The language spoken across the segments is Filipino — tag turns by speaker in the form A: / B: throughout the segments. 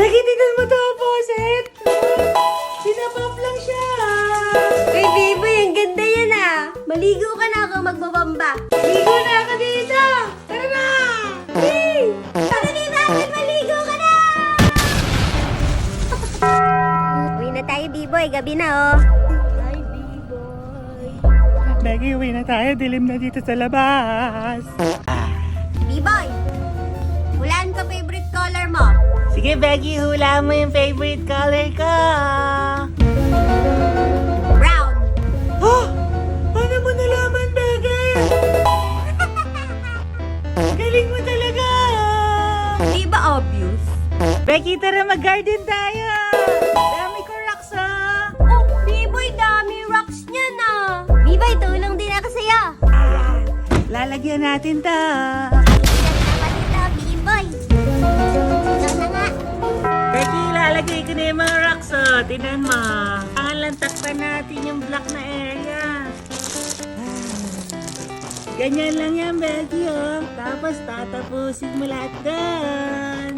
A: Becky, tignan mo to, Poset! Sinapap lang siya!
B: Uy, Biboy, ang ganda yan ah. Maligo ka na ako magbabamba.
A: Ligo na ako dito! Tara na!
B: Hey! Tara dito, Angel, maligo ka na! Uwi na tayo, Biboy. Gabi na, oh. Ay, Biboy.
A: Becky, uwi na tayo. Dilim na dito sa labas.
B: Biboy, hulaan ka favorite color mo.
A: Sige, Becky, hula mo yung favorite color ko.
B: Brown.
A: Oh! Paano mo nalaman, Becky? Galing mo talaga!
B: Di ba obvious?
A: Becky, tara mag-garden tayo! Dami ko rocks, ah!
B: Oh, Biboy, dami rocks niya na. Biboy, tulong din ako sa'yo.
A: Lalagyan natin to.
B: Dapat ito, Biboy. Ikaw na nga.
A: Becky, lalagay ko na yung mga rocks, oh. Tinan mo. Kailangan lang takpan natin yung black na area. Ganyan lang yan, Becky, oh. Tapos tatapusin mo lahat doon.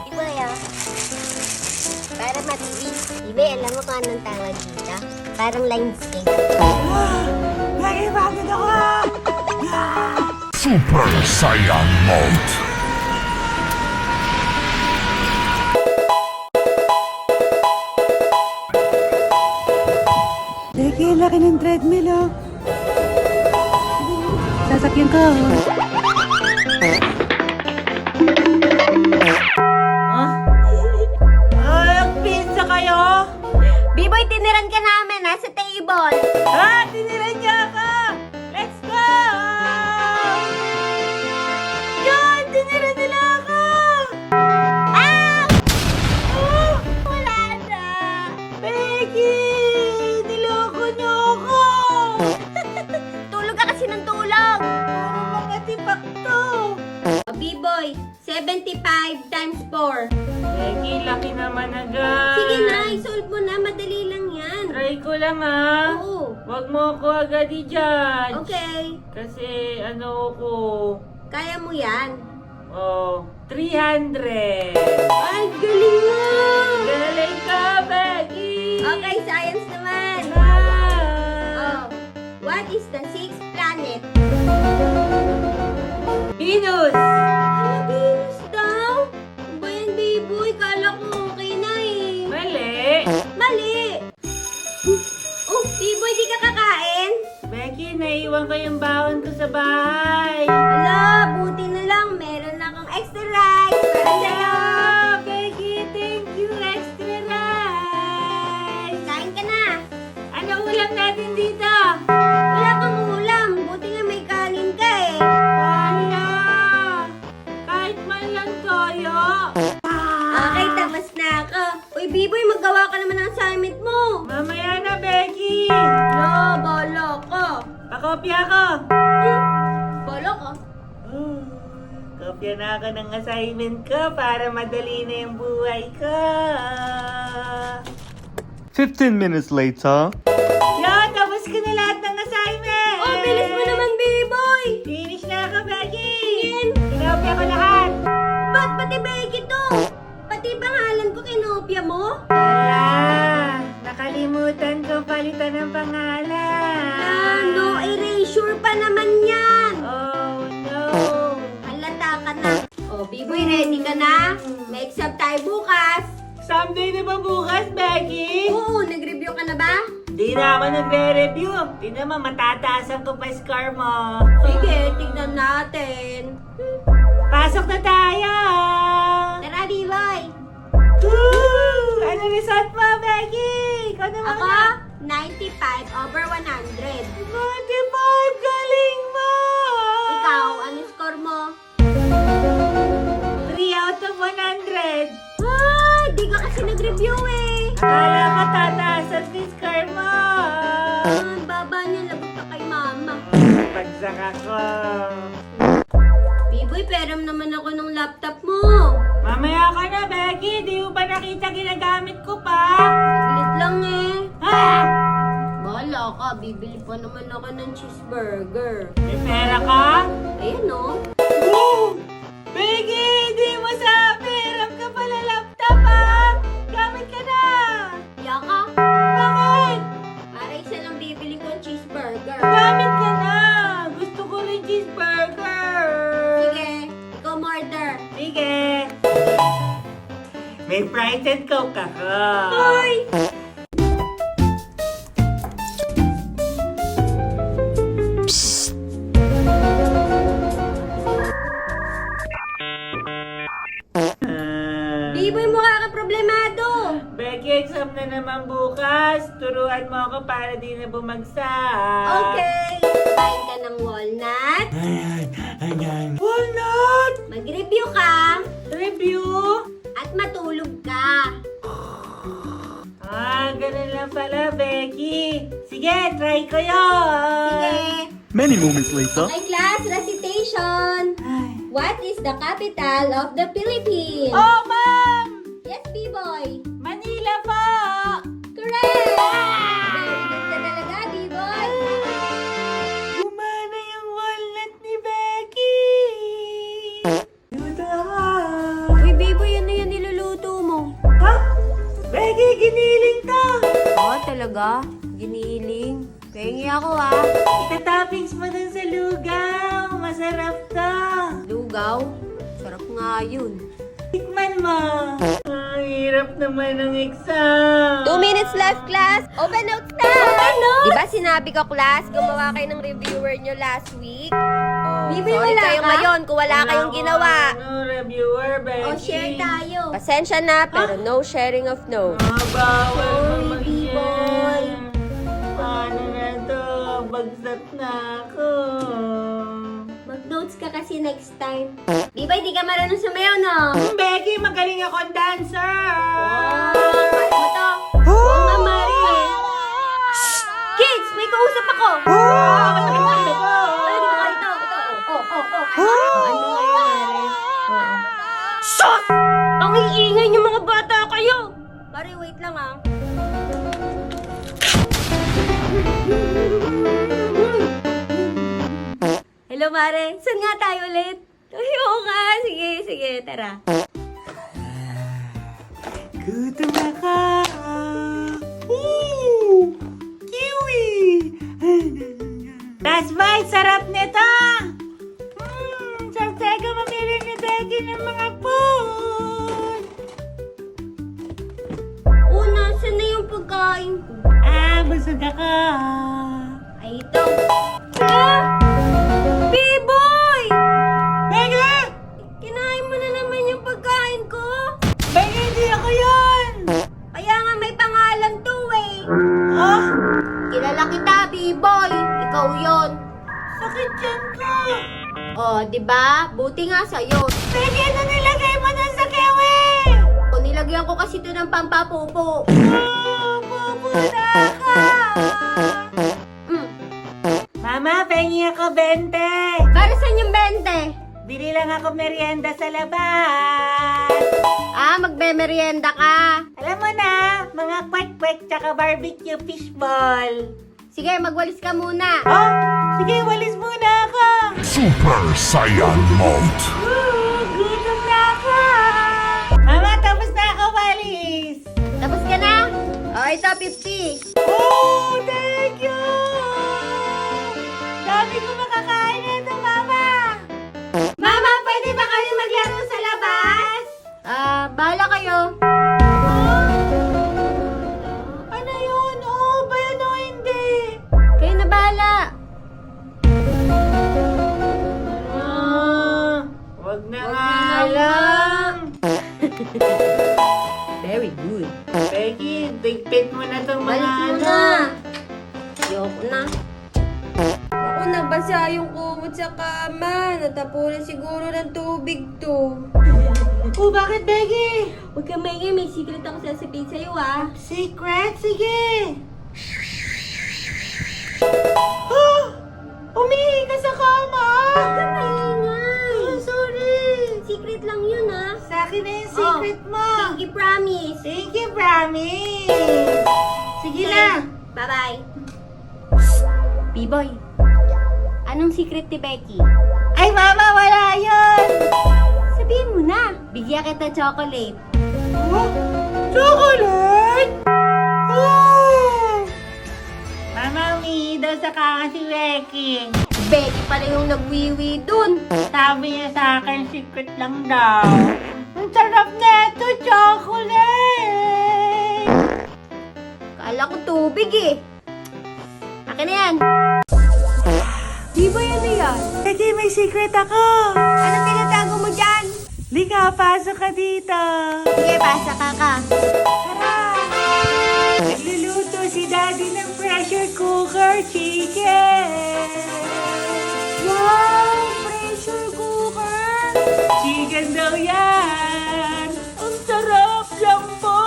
B: Biboy, ah. Para mabilis. Biboy, alam mo kung anong tawag dito? Parang landscape.
A: Becky, bakit ako?
C: Super Saiyan Mode.
A: Becky, laki ng treadmill, oh. Sasakyan ko. Huh? Pinsa kayo?
B: Biboy, tiniran ka namin, ha? Sa table.
A: Ha? Tiniran niya ako! Let's go! Yan! Tiniran nila ako!
B: Ah! Wala na.
A: Becky! Niloko niyo ako!
B: Tulog ka kasi ng tulog.
A: Puro mga tipak to!
B: Oh, Biboy, 75 times 4.
A: Becky, laki naman agad!
B: Sige na, isolve mo na. Madali lang yan.
A: Try ko lang, ha?
B: Oo.
A: Huwag mo ako agad i-judge.
B: Okay.
A: Kasi ano ko,
B: Kaya mo yan.
A: 300.
B: Ay, galing mo!
A: Galing ka, Becky!
B: Okay, science naman.
A: Ah!
B: Oh, what is the sixth planet?
A: Venus!
B: Ano, Venus daw? Ano ba yan, Biboy? Kala ko okay na eh.
A: Mali!
B: Mali! Oh, Biboy, di ka kakain?
A: Becky, naiwan ko yung baon ko sa bahay.
B: Ala, buti na lang. Meron akong extra rice para sa'yo.
A: Ah, Becky, thank you, extra rice!
B: Kain ka na.
A: Ano ulam natin dito?
B: Wala kang ulam. Buti nga may kanin ka eh.
A: Wala! Kahit man lang toyo.
B: Okay, tapos na ako. Uy, Biboy, maggawa ka naman ng assignment mo.
A: Mamaya na, Becky!
B: No, bolo ko.
A: Pakopya ko!
B: Bolo ko?
A: Kopya na ako ng assignment ko para madali na yung buhay ko.
C: 15 minutes later.
A: Yan, tapos ko na lahat ng assignment!
B: Oh, bilis mo naman, Biboy.
A: Finish na ako, Becky!
B: Yan.
A: Kinopya ko lahat!
B: Ba't pati Becky to? Pati pangalan ko kinopya mo?
A: Wala! Nakalimutan ko palitan ng pangalan!
B: No erasure pa naman yan.
A: Oh, no!
B: Halata ka na. Oh, Biboy, ready ka na? May exam tayo bukas.
A: Someday na ba bukas, Becky?
B: Oo, nag-review ka na ba?
A: Di na ako nagre-review. Di naman matataasan ko pa score mo.
B: Sige, tignan natin.
A: Pasok na tayo!
B: Tara, Biboy.
A: Woo! Ano result mo, Becky? Ikaw naman
B: Ako,
A: na.
B: 95 over 100.
A: 95! Galing mo!
B: Ikaw, ano score mo?
A: 3 out of 100.
B: Ay, di ka kasi nag-review eh.
A: Kala ko tataasan si score mo.
B: Ang baba niya, lagot ka kay mama.
A: Pagsak ako.
B: Biboy, peram naman ako ng laptop mo.
A: Mamaya ka na, Becky. Di mo ba nakita ginagamit ko pa?
B: Saglit lang eh.
A: Ha?
B: Bahala ka, bibili pa naman ako ng cheeseburger.
A: May pera ka?
B: Ayan oh.
A: Woo! Becky, di mo sa pera May Sprite and Coke ako.
B: Hoy! Biboy mo ka problemado.
A: Becky, exam na naman bukas. Turuan mo ako para di na bumagsak.
B: Okay. Kain ka ng walnut.
A: Ayan. Walnut!
B: Mag-review ka.
A: Review?
B: At matulog ka.
A: Ganun lang pala, Becky. Sige, try ko yun.
B: Sige.
C: Many moments later.
B: Okay, class. Recitation.
A: Ay.
B: What is the capital of the Philippines?
A: Oh, Ma'am!
B: Yes, B-boy.
A: Manila po!
B: Correct! Very good ka talaga, B-boy.
A: Gumana yung walnut ni Becky! Luto ako!
B: Uy, B-boy, ano yan niluluto mo?
A: Ha? Becky, giniling to!
B: Oh, talaga? Giniling. Pengi ako,
A: Itatoppings mo dun sa lugaw. Masarap to.
B: Lugaw? Sarap nga yun.
A: Tikman mo. Ang hirap naman ng exam.
B: 2 minutes left, class. Open notes na! Open notes? Diba sinabi ko, class, gumawa kayo ng reviewer nyo last week? Bibi,
A: Oh,
B: sorry kayo ngayon kung wala kayong ginawa.
A: Reviewer, Becky.
B: O, share tayo. Pasensya na, pero no sharing of notes.
A: Bawal
B: Sorry,
A: mo
B: B-boy.
A: mag-share. Paano na to? Bagsak na ako.
B: Mag-notes ka kasi next time. Bibi, di ka marunong sumayaw, no?
A: Becky, magaling akong dancer.
B: Kaya mo to. Oo nga, Mari. Kids, may kausap ako.
A: Masakit na ito.
B: Ano di ba ito? Ano nga yun, Mari?
A: Sus!
B: Ang iingay niyo mga bata kayo! Mari, wait lang Hello, Mare. Saan nga tayo ulit? Ay, oo nga. Sige, tara.
A: Gutom ako. Ooh! Kiwi! Last bite, sarap nito! Sarap talaga mamili ni Becky ng mga food!
B: Una, saan na yung pagkain ko?
A: Busog ako.
B: Ay, ito. B-boy!
A: Becky!
B: Kinain mo na naman yung pagkain ko.
A: Becky, hindi ako yun!
B: Kaya nga may pangalan to eh.
A: Ah?
B: Kilala kita, B-boy. Ikaw yon.
A: Sakit yan ko!
B: Oh, di ba? Buti nga sa'yo.
A: Becky, ano nilagay mo dun sa kewe?
B: O, nilagyan ko kasi ito ng pampapupo.
A: Puputa ako! Mama, pengi ako 20!
B: Para saan yung 20?
A: Bili lang ako merienda sa labas!
B: Magbe-merienda ka.
A: Alam mo na, mga kwek-kwek tsaka barbecue fishball.
B: Sige, magwalis ka muna.
A: Oh, sige, walis muna ako!
C: Super Saiyan Mode.
A: Gutom na ako! Mama, tapos na ako walis!
B: Tapos ka na? O, ito, 50.
A: Oh, thank you! Dami ko makakain nito, Mama! Mama, pwede ba kami maglaro sa labas?
B: Bahala kayo.
A: Ano yun? Oo ba yun o hindi?
B: Kayo na bahala.
A: Wag na
B: Wag
A: nga
B: na
A: lang.
B: Very good.
A: Becky, tigpit mo na itong mga
B: Balik mo
A: ano.
B: na. Ayoko na. Ako, nabasa yung kumot sa kama. Natapunan siguro ng tubig to.
A: Oh, bakit, Becky?
B: Huwag ka maingay, may secret ako sasabihin sa'yo,
A: Secret? Sige. Oh, umihi ka sa kama.
B: Huwag ka maingay.
A: Oh, sorry.
B: Secret lang yun,
A: Sa akin na yung secret mo.
B: Sige, promise.
A: Thank you, promise. Sige na.
B: Bye-bye. B-boy, anong secret ni Becky?
A: Ay, Mama, wala yun.
B: Sabihin mo na. Bigyan kita chocolate.
A: Oh, chocolate? Oh! Mama, umihi daw sa kama si Becky.
B: Becky pala yung nagwiwi dun.
A: Sabi niya sa akin, secret lang daw. Ang sarap na ito, chocolate!
B: Becky! Akin na yan. Di ba yan na yan?
A: Becky, may secret ako.
B: Anong tinatago mo dyan?
A: Lika, pasok ka dito.
B: Sige, pasa ka.
A: Tara! Nagluluto si Daddy ng pressure cooker chicken.
B: Wow! Pressure cooker!
A: Chicken daw yan. Ang sarap lang po.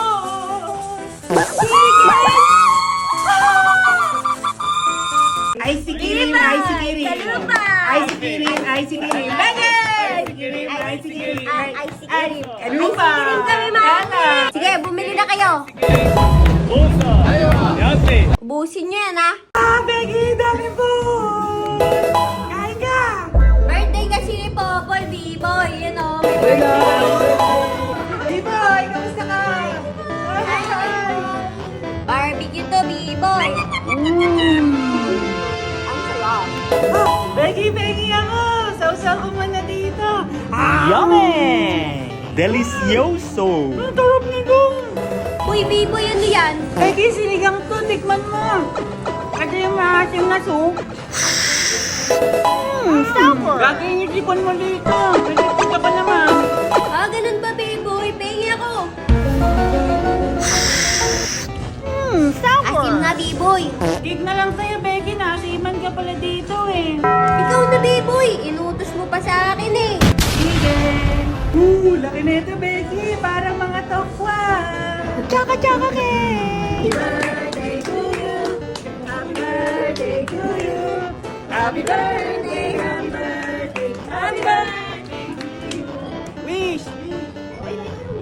A: Ice cream, ice cream.
B: Kalupay!
A: Ice cream, ice cream. Bagay! Ice cream, ice cream.
B: Ice cream.
A: Kalumpa.
B: Ice cream kami, mami. Sige, bumili na kayo. Ubusin nyo yan, ha?
A: Becky, dami po. Kain ka.
B: Birthday kasi ni Popoy, B-boy. Yan, o. May birthday.
A: B-boy, kamusta ka?
B: Barbecue to, B-boy. Ang sarap.
A: Becky ako. Sausaw ko muna dito.
C: Yummy! Delicioso!
A: Ang sarap nito.
B: Uy, B-boy, ano yan?
A: Becky, sinigang to. Tikman mo. Kasi yung maasim na soup.
B: Sour.
A: Gagawin mo dito. Pinipit ka pa naman.
B: Ah, ganun ba, B-boy? Pengi ako. Asim nga, B-boy.
A: Gig na lang sa'yo, Becky. Nasiman ka pala dito eh.
B: Ikaw na, B-boy. Inutos mo pa sa akin, eh.
A: Sige. Laki na ito, Becky. Parang mga tokwa. Tsaka ke. Happy birthday to you. Happy birthday to you. Happy birthday, happy birthday. Happy birthday to you. Wish.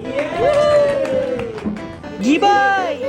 A: Yeah. G-Boy!